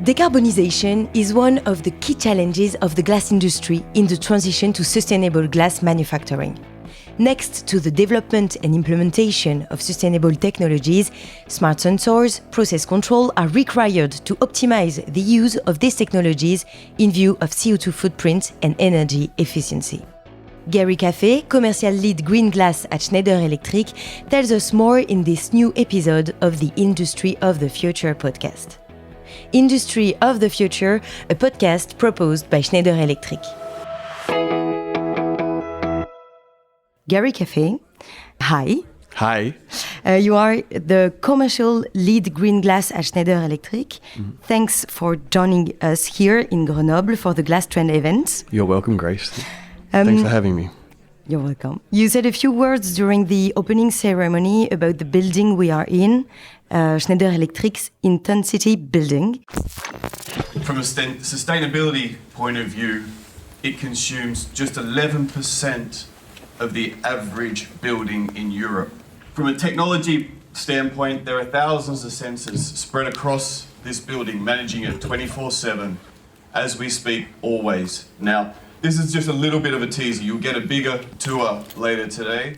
Decarbonization is one of the key challenges of the glass industry in the transition to sustainable glass manufacturing. Next to the development and implementation of sustainable technologies, smart sensors, process control are required to optimize the use of these technologies in view of CO2 footprint and energy efficiency. Gary Café, commercial lead green glass at Schneider Electric, tells us more in this new episode of the Industry of the Future podcast. Industry of the Future, a podcast proposed by Schneider Electric. Gary Café, hi. Hi. You are the commercial lead green glass at Schneider Electric. Mm-hmm. Thanks for joining us here in Grenoble for the Glass Trend event. You're welcome, Grace. Thanks for having me. You're welcome. You said a few words during the opening ceremony about the building we are in, Schneider Electric's Intensity building. From a sustainability point of view, it consumes just 11% of the average building in Europe. From a technology standpoint, there are thousands of sensors spread across this building, managing it 24/7, as we speak, always. Now, this is just a little bit of a teaser. You'll get a bigger tour later today.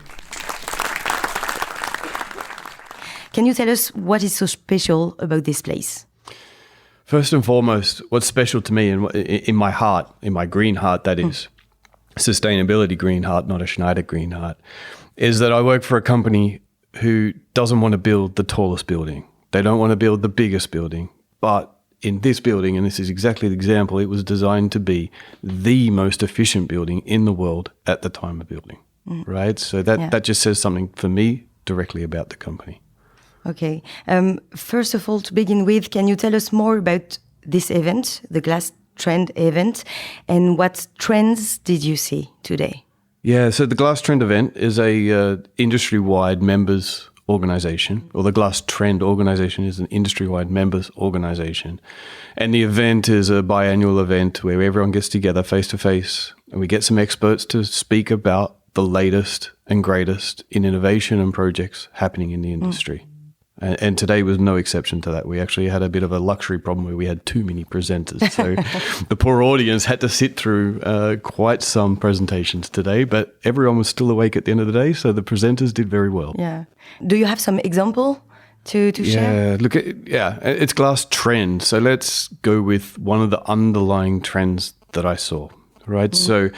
Can you tell us what is so special about this place? First and foremost, what's special to me in my heart, in my green heart, that is, sustainability green heart, not a Schneider green heart, is that I work for a company who doesn't want to build the tallest building. They don't want to build the biggest building. But in this building, and this is exactly the example, it was designed to be the most efficient building in the world at the time of building, right? So that just says something for me directly about the company. Okay. First of all, to begin with, can you tell us more about this event, the Glass Trend event, and what trends did you see today? Yeah, so the Glass Trend event is a industry-wide members organization, or the Glass Trend organization is an industry-wide members organization. And the event is a biannual event where everyone gets together face-to-face, and we get some experts to speak about the latest and greatest in innovation and projects happening in the industry. And today was no exception to that. We actually had a bit of a luxury problem where we had too many presenters. So the poor audience had to sit through quite some presentations today, but everyone was still awake at the end of the day, so the presenters did very well. Yeah. Do you have some example to share? Yeah, it's Glass Trend. So let's go with one of the underlying trends that I saw, right? So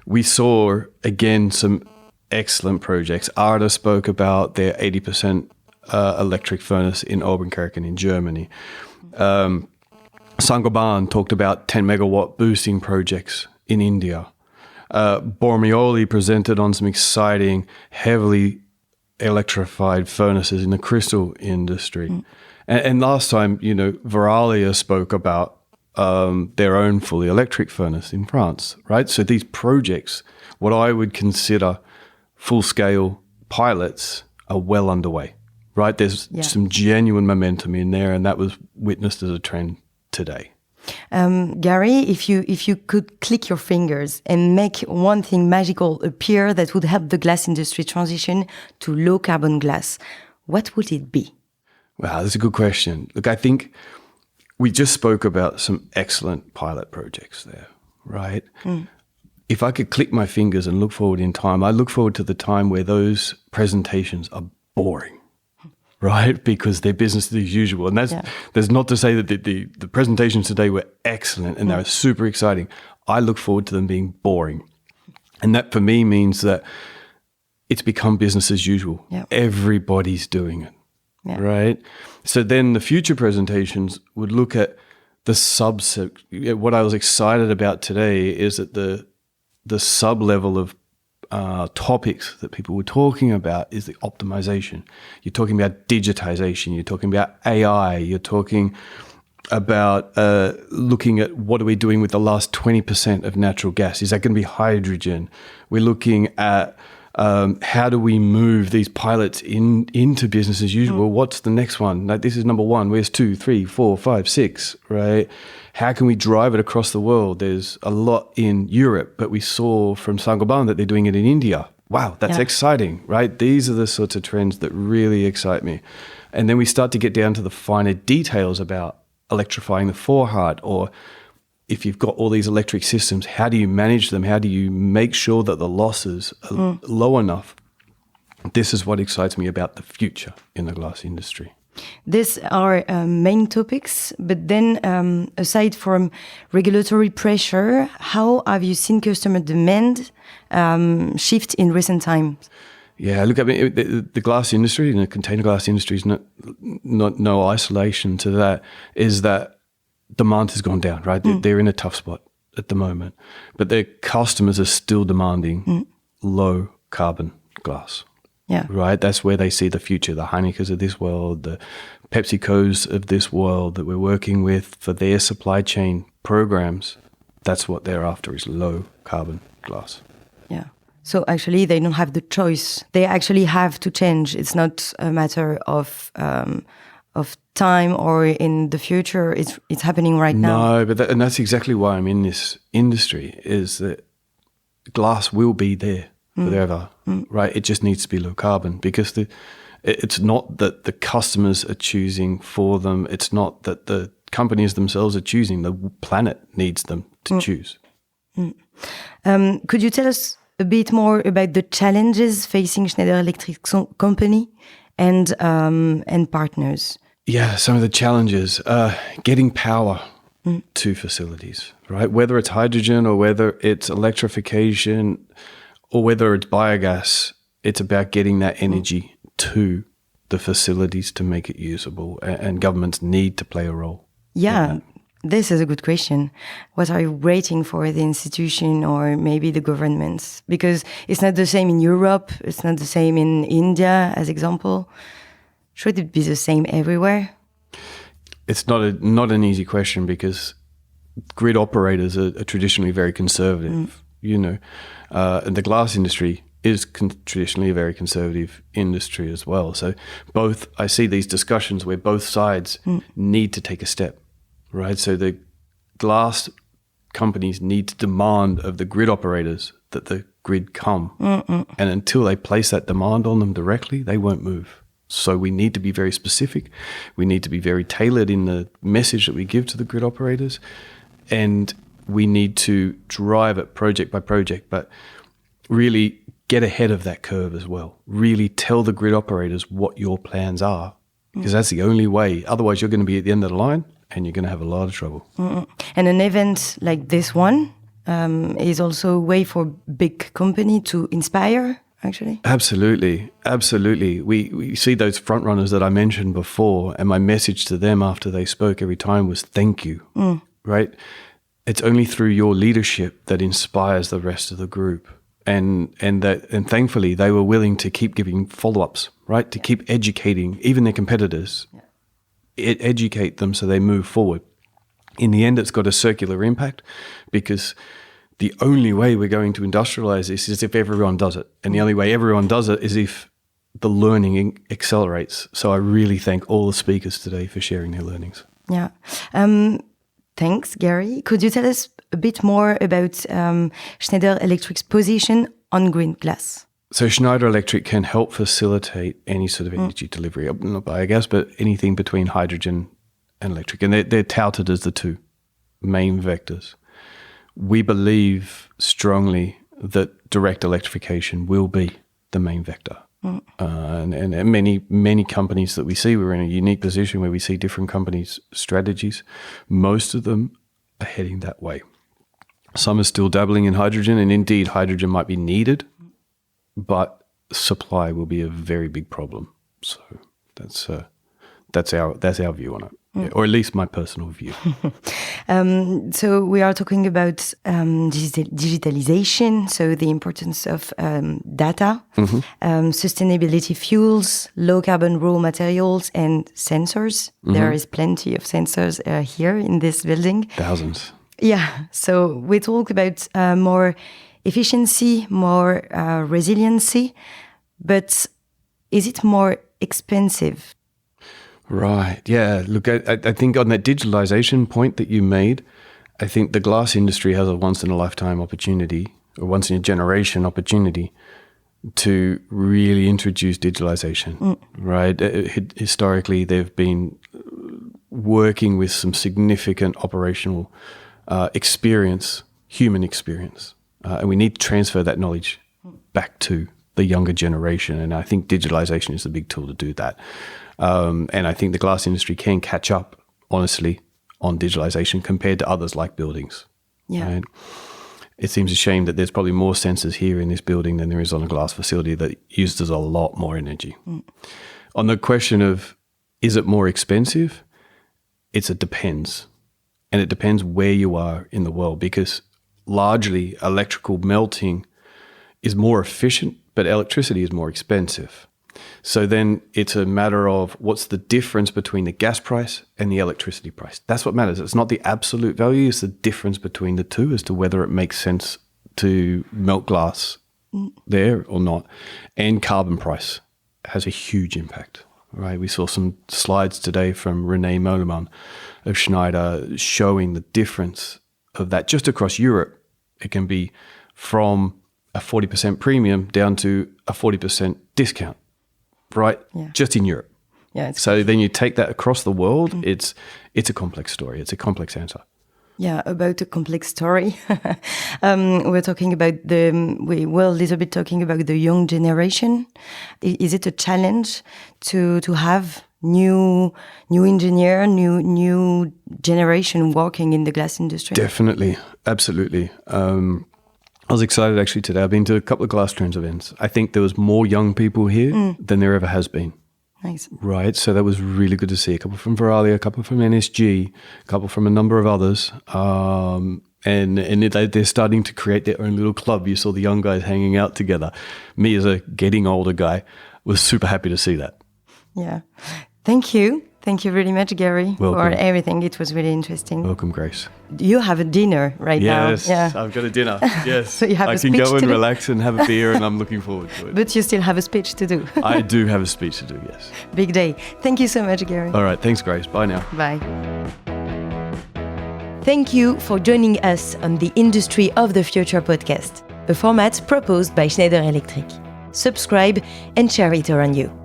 we saw, again, some excellent projects. Ardagh spoke about their 80% electric furnace in Obernkirchen in Germany. Gobain talked about 10 megawatt boosting projects in India. Bormioli presented on some exciting, heavily electrified furnaces in the crystal industry. And last time, Veralia spoke about their own fully electric furnace in France, right? So these projects, what I would consider full-scale pilots, are well underway. Right, there's some genuine momentum in there, and that was witnessed as a trend today. Gary, if you could click your fingers and make one thing magical appear that would help the glass industry transition to low carbon glass, what would it be? Wow, that's a good question. Look, I think we just spoke about some excellent pilot projects there, right? If I could click my fingers and look forward in time, I look forward to the time where those presentations are boring. Right, because they're business as usual, and there's not to say that the presentations today were excellent and they were super exciting. I look forward to them being boring, and that for me means that it's become business as usual. Yep. Everybody's doing it, right? So then the future presentations would look at the subset. What I was excited about today is that the sub level of topics that people were talking about is the optimization. You're talking about digitization. You're talking about AI. You're talking about looking at what are we doing with the last 20% of natural gas. Is that going to be hydrogen? We're looking at how do we move these pilots into business as usual? What's the next one? Like, this is number one. Where's 2, 3, 4, 5, 6, right? How can we drive it across the world? There's a lot in Europe, but we saw from Gobain that they're doing it in India. Wow, that's exciting, right? These are the sorts of trends that really excite me. And then we start to get down to the finer details about electrifying the foreheart, or if you've got all these electric systems, how do you manage them? How do you make sure that the losses are low enough? This is what excites me about the future in the glass industry. These are main topics, but then aside from regulatory pressure, how have you seen customer demand shift in recent times? Yeah, look, I mean, the glass industry and the container glass industry is not no isolation to that, is that demand has gone down, right? They're in a tough spot at the moment, but their customers are still demanding low carbon glass. Yeah. Right? That's where they see the future. The Heinekens of this world, the PepsiCos of this world that we're working with for their supply chain programs, that's what they're after, is low carbon glass. Yeah. So actually they don't have the choice. They actually have to change. It's not a matter of time or in the future. It's happening right now. No, but that's exactly why I'm in this industry, is that glass will be there forever, right? It just needs to be low carbon, because it's not that the customers are choosing for them. It's not that the companies themselves are choosing. The planet needs them to choose. Could you tell us a bit more about the challenges facing Schneider Electric company and partners? Yeah, some of the challenges, getting power to facilities, right? Whether it's hydrogen or whether it's electrification or whether it's biogas, it's about getting that energy to the facilities to make it usable, and governments need to play a role. Yeah, this is a good question. What are you waiting for the institution or maybe the governments? Because it's not the same in Europe, it's not the same in India, as example. Should it be the same everywhere? It's not an easy question, because grid operators are traditionally very conservative, and the glass industry is traditionally a very conservative industry as well. So I see these discussions where both sides need to take a step, right? So the glass companies need to demand of the grid operators that the grid come. And until they place that demand on them directly, they won't move. So we need to be very specific. We need to be very tailored in the message that we give to the grid operators. And we need to drive it project by project, but really get ahead of that curve as well. Really tell the grid operators what your plans are, because that's the only way. Otherwise, you're going to be at the end of the line and you're going to have a lot of trouble. And an event like this one is also a way for big company to inspire, actually. Absolutely. We see those front runners that I mentioned before, and my message to them after they spoke every time was thank you, right? It's only through your leadership that inspires the rest of the group. And thankfully they were willing to keep giving follow-ups, right? To keep educating even their competitors, educate them so they move forward. In the end, it's got a circular impact, because the only way we're going to industrialize this is if everyone does it. And the only way everyone does it is if the learning accelerates. So I really thank all the speakers today for sharing their learnings. Yeah. Thanks, Gary. Could you tell us a bit more about Schneider Electric's position on green glass? So Schneider Electric can help facilitate any sort of energy delivery, not biogas, but anything between hydrogen and electric. And they're touted as the two main vectors. We believe strongly that direct electrification will be the main vector. And many companies that we see, we're in a unique position where we see different companies' strategies. Most of them are heading that way. Some are still dabbling in hydrogen, and indeed hydrogen might be needed, but supply will be a very big problem. So that's our view on it. Yeah, or at least my personal view. So we are talking about digitalization, so the importance of data, sustainability fuels, low carbon raw materials, and sensors. There is plenty of sensors here in this building. Thousands. Yeah, so we talk about more efficiency, more resiliency, but is it more expensive? Right. Yeah. Look, I think on that digitalization point that you made, I think the glass industry has a once-in-a-lifetime opportunity, or once-in-a-generation opportunity, to really introduce digitalization. Right. Historically, they've been working with some significant operational experience, human experience. And we need to transfer that knowledge back to the younger generation. And I think digitalization is the big tool to do that. And I think the glass industry can catch up, honestly, on digitalization compared to others like buildings. Yeah. Right? It seems a shame that there's probably more sensors here in this building than there is on a glass facility that uses a lot more energy. On the question of, is it more expensive? It depends. And it depends where you are in the world, because largely electrical melting is more efficient, but electricity is more expensive. So then it's a matter of what's the difference between the gas price and the electricity price. That's what matters. It's not the absolute value, it's the difference between the two as to whether it makes sense to melt glass there or not. And carbon price has a huge impact, right? We saw some slides today from René Moleman of Schneider showing the difference of that just across Europe. It can be from a 40% premium down to a 40% discount. Right, just in Europe. Yeah. So then you take that across the world. It's a complex story. It's a complex answer. Yeah, about a complex story. We're talking about we were a little bit talking about the young generation. Is it a challenge to have new engineer, new generation working in the glass industry? Definitely, absolutely. I was excited actually today. I've been to a couple of Glass Trends events. I think there was more young people here than there ever has been. Nice. Right, so that was really good to see. A couple from Veralia, a couple from NSG, a couple from a number of others. And they're starting to create their own little club. You saw the young guys hanging out together. Me as a getting older guy was super happy to see that. Yeah. Thank you. Thank you very much, Gary, for everything. It was really interesting. Welcome, Grace. You have a dinner right now. Yes, I've got a dinner. Yes. So you have I a can speech go and to do? relax and have a beer, and I'm looking forward to it. But you still have a speech to do. I do have a speech to do, yes. Big day. Thank you so much, Gary. All right, thanks, Grace. Bye now. Bye. Thank you for joining us on the Industry of the Future podcast, a format proposed by Schneider Electric. Subscribe and share it around you.